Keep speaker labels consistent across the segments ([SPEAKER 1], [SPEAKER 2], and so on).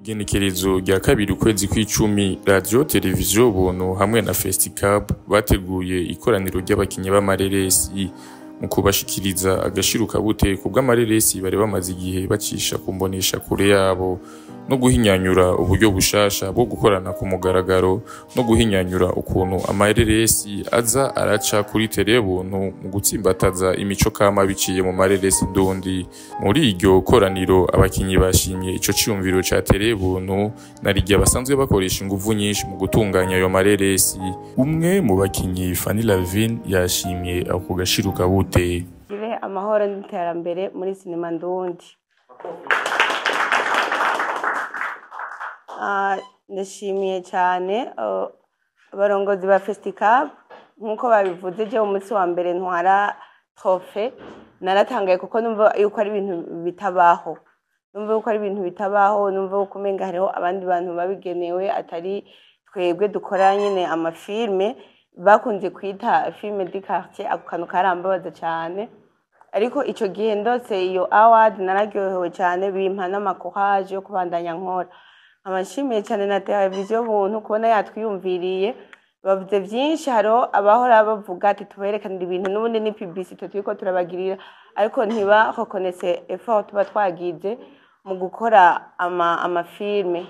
[SPEAKER 1] Igenekerezo rya kabiri ukwezi kw'icumi radio televiziyo Ubuntu hamwe na Festicab bateguye ikoraniro ry'abakinyi b'amareresi mu kubashikiriza agashiruka bute kubw'amareresi bari bamaze igihe bacisha kumbonesha kure yabo no guhinyanyura uburyo bushasha bwo gukorana ku mugaragaro no guhinyanyura ukuntu amareresi aza araca kuri Ubuntu mu gutsimbataza imico kama biciye mu mareresi ndundi. Muri iryo koraniro abakinyi bashimye ico ciyumviro ca Ubuntu narirya basanzwe bakoresha inguvu nyinshi mu gutunganya ayo mareresi. Umwe mu bakinyi Fanny Lavine yashimye ako gashiruka bute.
[SPEAKER 2] Amahoro n'iterambere muri sinema ndundi. Ndashimiye cyane abarongozi ba Festicab nkuko babivuze je umunsi wa mbere ntwara trophée naratangaye kuko numva yuko ari ibintu bitabaho. Numva yuko ari ibintu bitabaho, numva yuko umenga hariho abandi bantu babigenewe atari twebwe dukora nyine amafilme bakunze kwita filme du quartier. Ako kantu karambabaza cyane, ariko ico gihe ndose iyo award nararyohewe cyane, bimpa n'amakourage yo kubandanya nkora. Amashimiye cyane na televiziyo Ubuntu kubona yatwiyumviriye, bavuze byinshi. Haro abahora bavuga ati tuberekanira ibintu n'ubundi ni publicité turiko turabagirira, ariko ntiba reconnaisse effort tuba twagize mu gukora amafilme.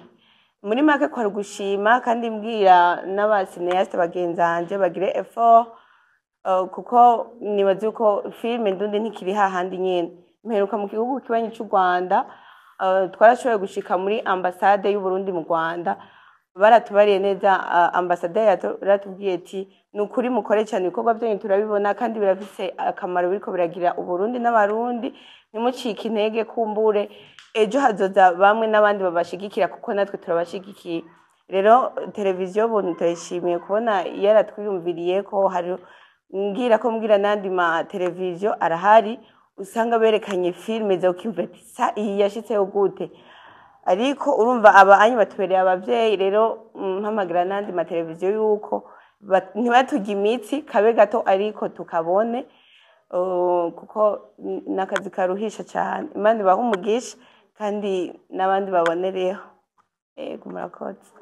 [SPEAKER 2] Muri make kwa gushima kandi mbwira n'abasineaste bagenzanje bagire effort, kuko nibaze uko filme ndundi ntikiri hahandi nyene. Mperuka mu gihugu kibanyi cy'u Rwanda, twarashoboye gushika muri ambassade y'u Burundi mu Rwanda, baratubariye neza. Ambassadeur yaratubwiye ati nukuri mukore cyane ibikorwa byanyu turabibona kandi birafise akamaro biriko biragira Uburundi n'abarundi, nimucike intege kumbure ejo hazoza bamwe n'abandi babashigikira kuko natwe turabashigikiye. Rero televiziyo Ubuntu turayishimiye kubona yaratwiyumviriye ko hari mbwira nandi ma televiziyo arahari usanga berekanye filme zo kimvetisa iyi yashitseho gute, ariko urumva abanyi batubereye abavyeyi. Rero mpamagara nandi ma televiziyo yuko ntibatujya imitsi kabe gato ariko tukabone, kuko nakazi karuhisha cyane. Imana ibahe umugisha kandi n'abandi babonereho. Murakoze.